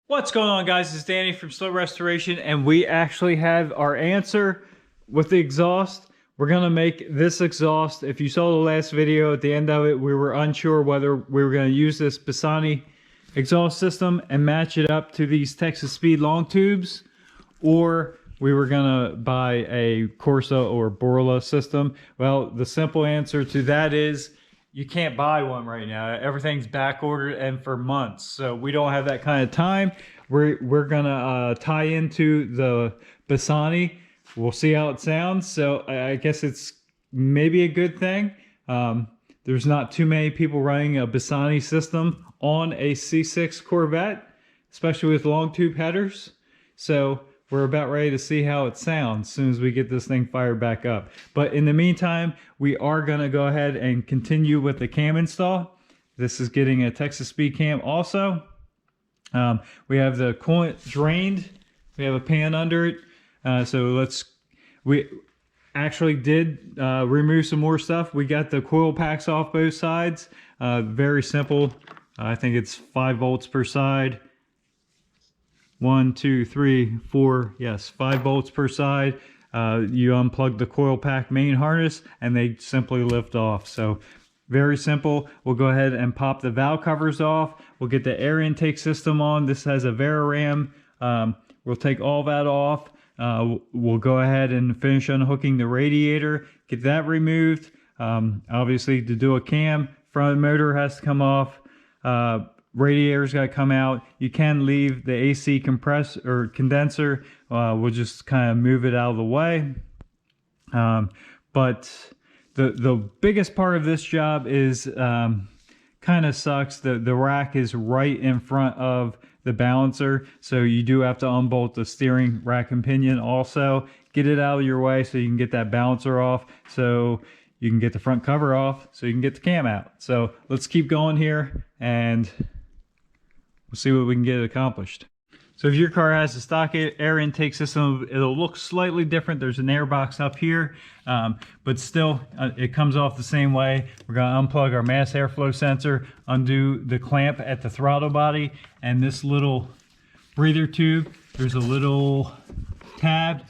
What's going on, guys? It's Danny from Slow Restoration, and we actually have our answer with the exhaust. We're gonna make this exhaust. If you saw the last video, at the end of it, we were unsure whether we were gonna use this Bassani exhaust system and match it up to these Texas Speed long tubes, or we were gonna buy a Corsa or Borla system. Well, the simple answer to that is you can't buy one right now. Everything's back ordered and for months, so we don't have that kind of time. We're gonna tie into the Bassani. We'll see how it sounds. So I guess it's maybe a good thing. There's not too many people running a Bassani system on a C6 Corvette, especially with long tube headers. So we're about ready to see how it sounds as soon as we get this thing fired back up. But in the meantime, we are going to go ahead and continue with the cam install. This is getting a Texas Speed cam also. We have the coolant drained. We have a pan under it. We actually did remove some more stuff. We got the coil packs off both sides. Very simple. I think it's 5 volts per side. 1, 2, 3, 4, yes, 5 volts per side. You unplug the coil pack main harness and they simply lift off. So very simple. We'll go ahead and pop the valve covers off. We'll get the air intake system on. This has a Veraram. We'll take all that off. We'll go ahead and finish unhooking the radiator, get that removed. Obviously, to do a cam, front motor has to come off. Radiator's got to come out. You can leave the AC compressor or condenser. We'll just kind of move it out of the way. But the biggest part of this job is kind of sucks. The rack is right in front of the balancer, so you do have to unbolt the steering rack and pinion also. Get it out of your way so you can get that balancer off, so you can get the front cover off, so you can get the cam out. So let's keep going here and we'll see what we can get accomplished. So if your car has a stock air intake system, it'll look slightly different. There's an air box up here, but still it comes off the same way. We're gonna unplug our mass airflow sensor, undo the clamp at the throttle body, and this little breather tube, there's a little tab.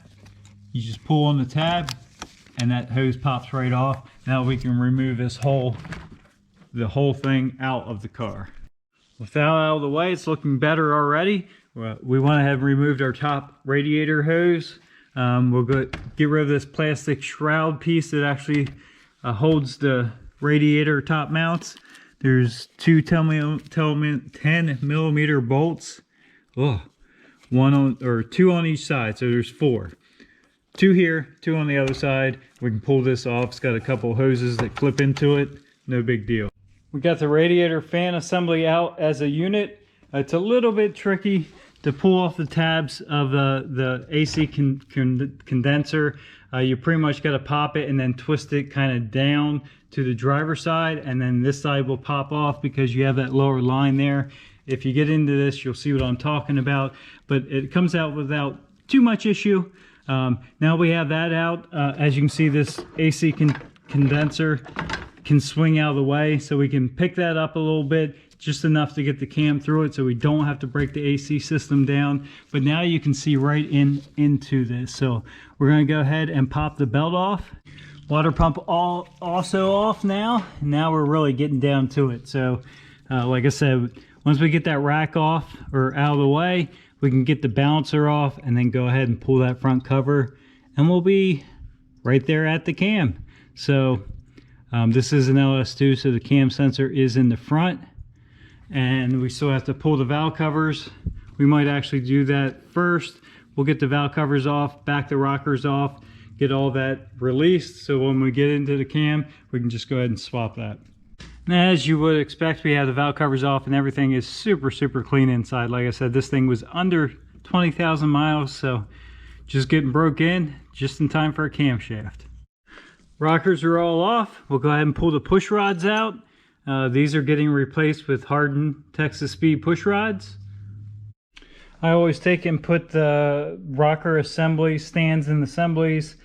You just pull on the tab and that hose pops right off. Now we can remove the whole thing out of the car. With that out of the way, it's looking better already. We went ahead and removed our top radiator hose. We'll get rid of this plastic shroud piece that actually holds the radiator top mounts. There's two 10 millimeter bolts. Oh, two on each side, so there's 4. 2 here, 2 on the other side. We can pull this off. It's got a couple hoses that clip into it. No big deal. We got the radiator fan assembly out as a unit. It's a little bit tricky to pull off the tabs of the AC condenser. You pretty much got to pop it and then twist it kind of down to the driver's side, and then this side will pop off because you have that lower line there. If you get into this, you'll see what I'm talking about, but it comes out without too much issue. Now we have that out. As you can see, this AC condenser can swing out of the way, so we can pick that up a little bit, just enough to get the cam through it so we don't have to break the AC system down. But now you can see right into this. So we're going to go ahead and pop the belt off. Water pump also off now. Now we're really getting down to it. So like I said, once we get that rack off or out of the way, we can get the balancer off and then go ahead and pull that front cover, and we'll be right there at the cam. So this is an LS2, so the cam sensor is in the front, and we still have to pull the valve covers. We might actually do that first. We'll get the valve covers off, back the rockers off, get all that released, so when we get into the cam, we can just go ahead and swap that. Now, as you would expect, we have the valve covers off and everything is super clean inside. Like I said, this thing was under 20,000 miles, so just getting broke in just in time for a camshaft. Rockers are all off. We'll go ahead and pull the push rods out. These are getting replaced with hardened Texas Speed push rods. I always take and put the rocker assemblies, stands and assemblies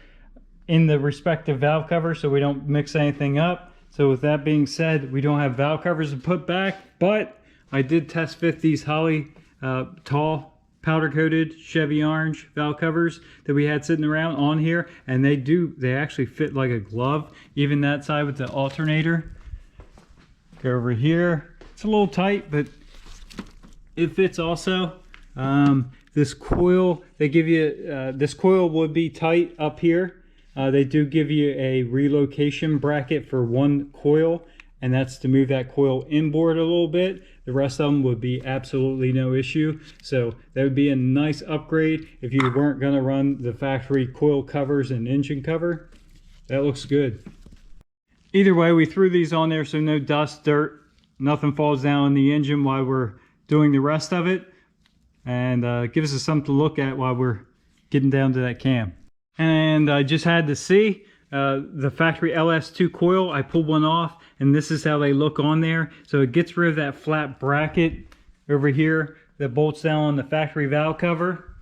in the respective valve cover so we don't mix anything up. So with that being said, we don't have valve covers to put back, but I did test fit these Holley tall powder coated Chevy orange valve covers that we had sitting around on here, and they actually fit like a glove. Even that side with the alternator. Go over here. It's a little tight, but it fits also. This coil, they give you, this coil would be tight up here. They do give you a relocation bracket for one coil, and that's to move that coil inboard a little bit. The rest of them would be absolutely no issue. So that would be a nice upgrade if you weren't gonna run the factory coil covers and engine cover. That looks good. Either way, we threw these on there so no dust, dirt, nothing falls down in the engine while we're doing the rest of it. And gives us something to look at while we're getting down to that cam. And I just had to see the factory LS2 coil. I pulled one off, and this is how they look on there. So it gets rid of that flat bracket over here that bolts down on the factory valve cover,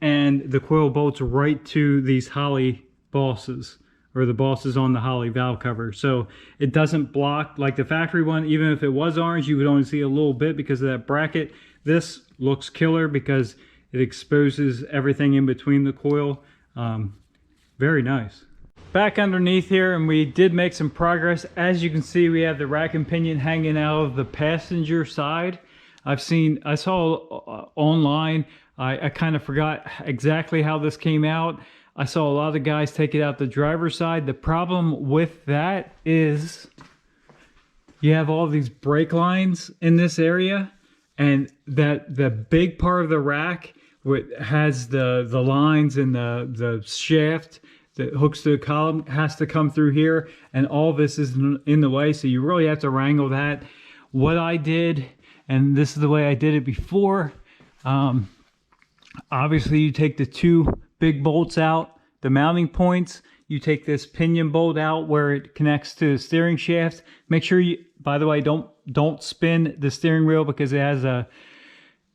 and the coil bolts right to these Holley bosses, or the bosses on the Holley valve cover. So it doesn't block like the factory one. Even if it was orange, you would only see a little bit because of that bracket. This looks killer because it exposes everything in between the coil. Very nice. Back underneath here, and we did make some progress. As you can see, we have the rack and pinion hanging out of the passenger side. I saw online, I kind of forgot exactly how this came out. I saw a lot of guys take it out the driver's side. The problem with that is you have all these brake lines in this area, and that the big part of the rack has the lines and the shaft that hooks to the column has to come through here, and all this is in the way, so you really have to wrangle that. What I did, and this is the way I did it before, obviously you take the two big bolts out, the mounting points. You take this pinion bolt out where it connects to the steering shaft. Make sure you, by the way, don't spin the steering wheel because it has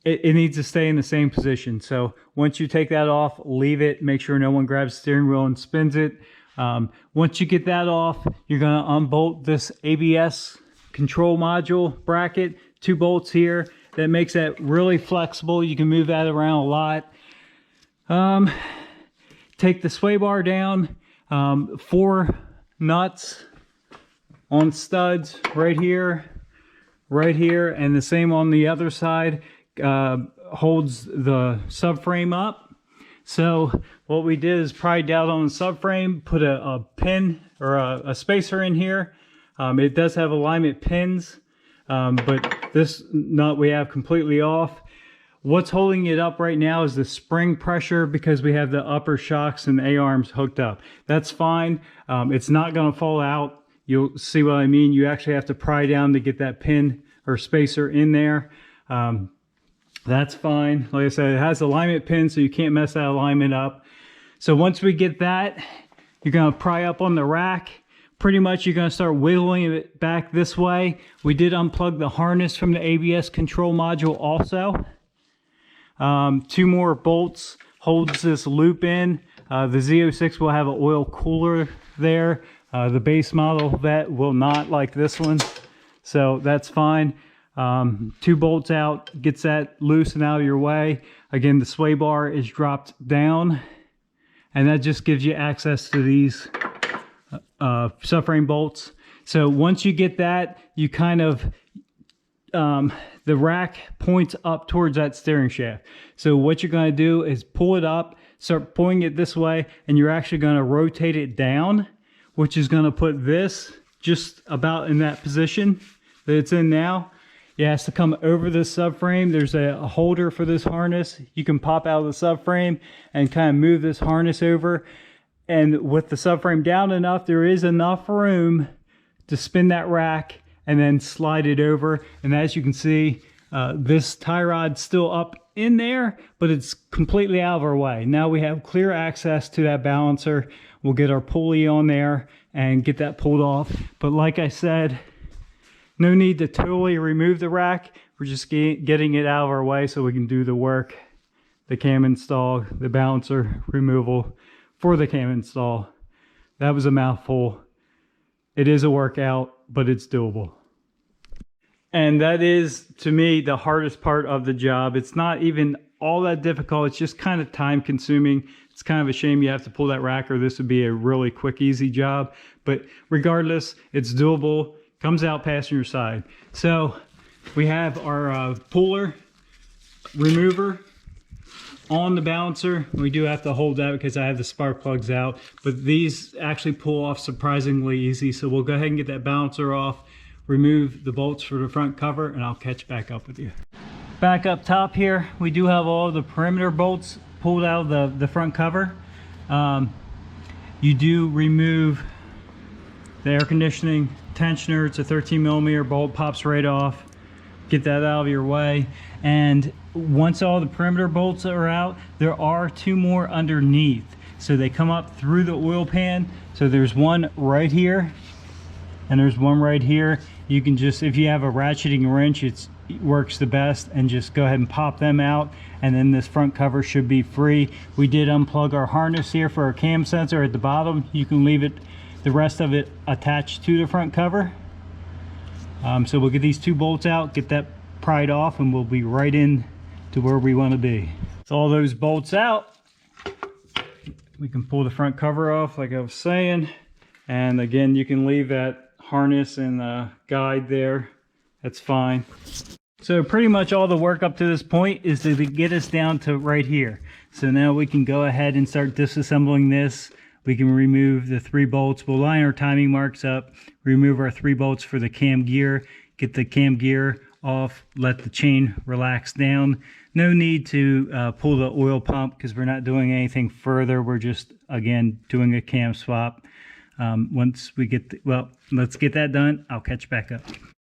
it needs to stay in the same position. So once you take that off, leave it. Make sure no one grabs the steering wheel and spins it. Once you get that off, you're gonna unbolt this ABS control module bracket. 2 bolts here. That makes that really flexible. You can move that around a lot. Take the sway bar down. 4 nuts on studs right here, and the same on the other side. Holds the subframe up. So what we did is pried down on the subframe, put a pin or a spacer in here. It does have alignment pins, but this nut we have completely off. What's holding it up right now is the spring pressure because we have the upper shocks and A-arms hooked up. That's fine. It's not going to fall out. You'll see what I mean. You actually have to pry down to get that pin or spacer in there. That's fine. Like I said, it has alignment pins, so you can't mess that alignment up. So once we get that, you're going to pry up on the rack. Pretty much you're going to start wiggling it back this way. We did unplug the harness from the ABS control module also. 2 more bolts holds this loop in. The Z06 will have an oil cooler there. The base model Vet will not, like this one, so that's fine. 2 bolts out, gets that loose and out of your way. Again, the sway bar is dropped down, and that just gives you access to these subframe bolts. So once you get that, you kind of the rack points up towards that steering shaft. So what you're going to do is pull it up, start pulling it this way, and you're actually going to rotate it down, which is going to put this just about in that position that it's in now. It has to come over the subframe. There's a holder for this harness. You can pop out of the subframe and kind of move this harness over. And with the subframe down enough, there is enough room to spin that rack and then slide it over. And as you can see, this tie rod's still up in there, but it's completely out of our way. Now we have clear access to that balancer. We'll get our pulley on there and get that pulled off. But like I said, no need to totally remove the rack. We're just getting it out of our way so we can do the work, the cam install, the balancer removal for the cam install. That was a mouthful. It is a workout, but it's doable. And that is, to me, the hardest part of the job. It's not even all that difficult. It's just kind of time consuming. It's kind of a shame you have to pull that rack, or this would be a really quick, easy job. But regardless, it's doable. Comes out passenger side. So we have our puller remover on the balancer. We do have to hold that because I have the spark plugs out, but these actually pull off surprisingly easy. So we'll go ahead and get that balancer off, remove the bolts for the front cover, and I'll catch back up with you. Back up top here, we do have all the perimeter bolts pulled out of the front cover. You do remove the air conditioning tensioner. It's a 13mm bolt, pops right off. Get that out of your way. And once all the perimeter bolts are out, there are two more underneath. So they come up through the oil pan. So there's one right here and there's one right here. You can just, if you have a ratcheting wrench, it works the best, and just go ahead and pop them out, and then this front cover should be free. We did unplug our harness here for our cam sensor at the bottom. You can leave it, the rest of it, attached to the front cover. So we'll get these two bolts out, get that pried off, and we'll be right in to where we want to be. So all those bolts out, we can pull the front cover off like I was saying, and again, you can leave that harness and guide there. That's fine. So pretty much all the work up to this point is to get us down to right here. So now we can go ahead and start disassembling this. We can remove the 3 bolts. We'll line our timing marks up, remove our 3 bolts for the cam gear, get the cam gear off, let the chain relax down. No need to pull the oil pump because we're not doing anything further. We're just, again, doing a cam swap. Once we get, let's get that done. I'll catch back up.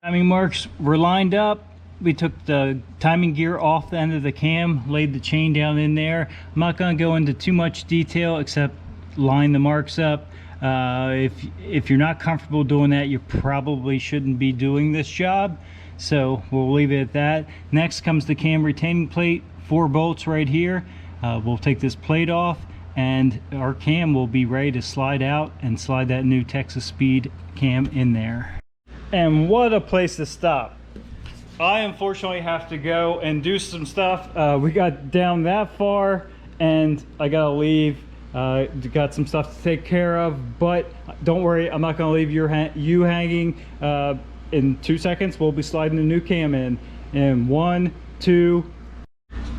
Timing marks were lined up. We took the timing gear off the end of the cam, laid the chain down in there. I'm not going to go into too much detail except line the marks up. If you're not comfortable doing that, you probably shouldn't be doing this job. So we'll leave it at that. Next comes the cam retaining plate, 4 bolts right here. We'll take this plate off, and our cam will be ready to slide out and slide that new Texas Speed cam in there. And what a place to stop. I unfortunately have to go and do some stuff. We got down that far and I gotta leave. Got some stuff to take care of, but don't worry, I'm not gonna leave you hanging. In 2 seconds, we'll be sliding the new cam in 1, 2,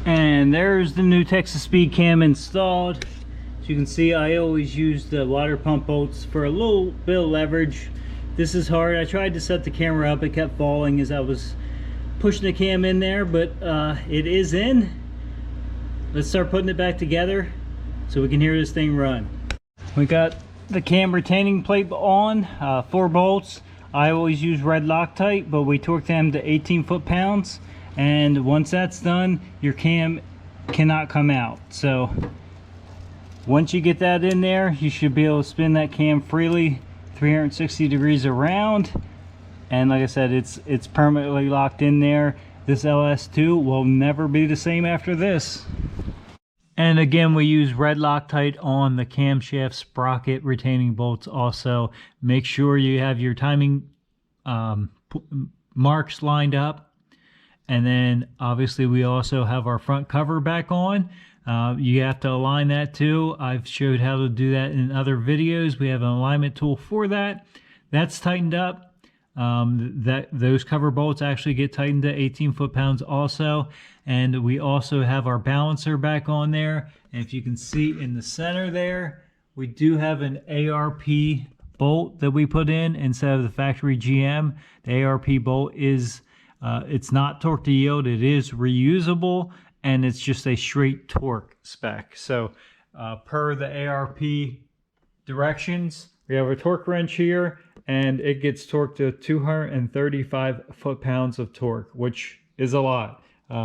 and there's the new Texas Speed cam installed. As you can see, I always use the water pump bolts for a little bit of leverage. This is hard. I tried to set the camera up, it kept falling as I was pushing the cam in there, but it is in. Let's start putting it back together so we can hear this thing run. We got the cam retaining plate on, 4 bolts. I always use red Loctite, but we torque them to 18 foot-pounds, and once that's done, your cam cannot come out. So once you get that in there, you should be able to spin that cam freely 360 degrees around, and like I said, it's permanently locked in there. This LS2 will never be the same after this. And again, we use red Loctite on the camshaft sprocket retaining bolts also. Make sure you have your timing marks lined up. And then obviously we also have our front cover back on. You have to align that too. I've showed how to do that in other videos. We have an alignment tool for that. That's tightened up. Those cover bolts actually get tightened to 18 foot-pounds also. And we also have our balancer back on there. And if you can see in the center there, we do have an ARP bolt that we put in instead of the factory GM. The ARP bolt is, it's not torque to yield, it is reusable, and it's just a straight torque spec. So per the ARP directions, we have a torque wrench here, and it gets torqued to 235 foot-pounds of torque, which is a lot.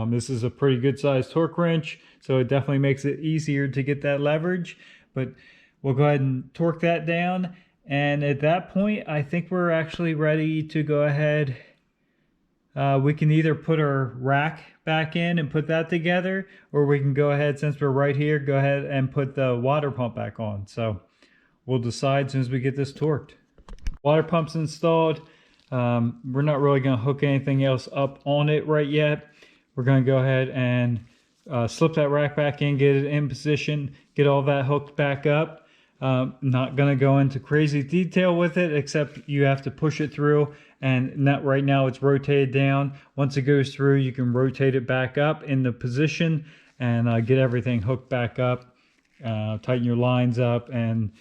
This is a pretty good sized torque wrench, so it definitely makes it easier to get that leverage. But we'll go ahead and torque that down, and at that point I think we're actually ready to go ahead. We can either put our rack back in and put that together, or we can go ahead, since we're right here, go ahead and put the water pump back on. So we'll decide as soon as we get this torqued. Water pump's installed. We're not really going to hook anything else up on it right yet. We're going to go ahead and slip that rack back in, get it in position, get all that hooked back up. Not going to go into crazy detail with it, except you have to push it through, and not right now it's rotated down. Once it goes through, you can rotate it back up in the position and get everything hooked back up, tighten your lines up, and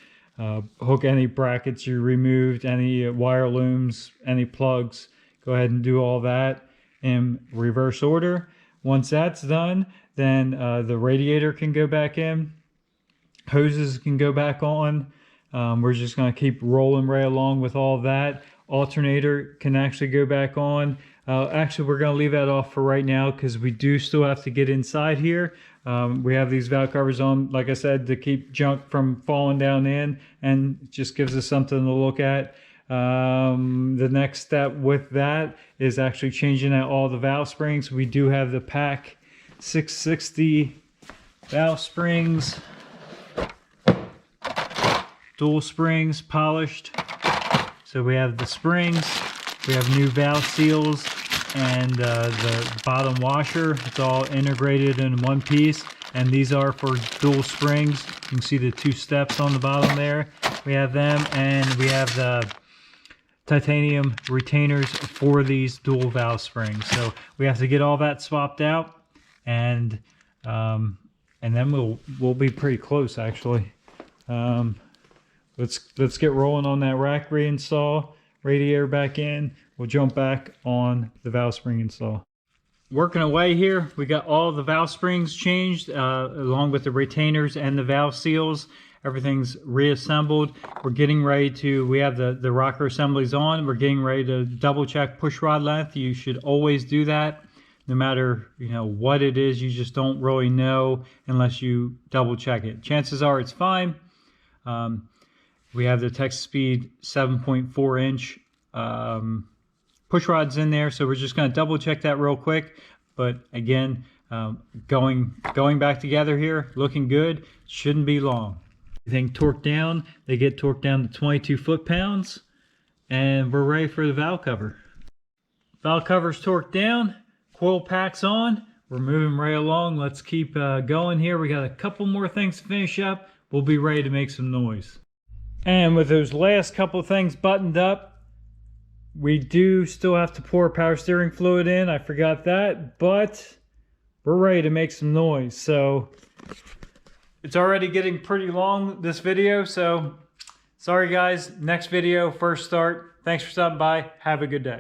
hook any brackets you removed, any wire looms, any plugs. Go ahead and do all that in reverse order. Once that's done, then the radiator can go back in. Hoses can go back on. We're just going to keep rolling right along with all that. Alternator can actually go back on. Actually, we're going to leave that off for right now because we do still have to get inside here. We have these valve covers on, like I said, to keep junk from falling down in, and it just gives us something to look at. The next step with that is actually changing out all the valve springs. We do have the PAC 660 valve springs. Dual springs, polished. So we have the springs, we have new valve seals, and the bottom washer. It's all integrated in one piece, and these are for dual springs. You can see the two steps on the bottom there. We have them, and we have the titanium retainers for these dual valve springs. So we have to get all that swapped out, and then we'll be pretty close actually. Let's get rolling on that rack reinstall, radiator back in. We'll jump back on the valve spring install. Working away here, we got all the valve springs changed along with the retainers and the valve seals. Everything's reassembled. We're getting ready to, we have the rocker assemblies on. We're getting ready to double check push rod length. You should always do that. No matter what it is, you just don't really know unless you double check it. Chances are it's fine. We have the Texas Speed 7.4 inch push rods in there, so we're just going to double check that real quick. But again, going back together here, looking good. Shouldn't be long. Everything torqued down. They get torqued down to 22 foot-pounds, and we're ready for the valve cover. Valve cover's torqued down. Coil pack's on. We're moving right along. Let's keep going here. We got a couple more things to finish up. We'll be ready to make some noise. And with those last couple things buttoned up, we do still have to pour power steering fluid in. I forgot that, but we're ready to make some noise. So it's already getting pretty long, this video. So sorry guys, next video, first start. Thanks for stopping by. Have a good day.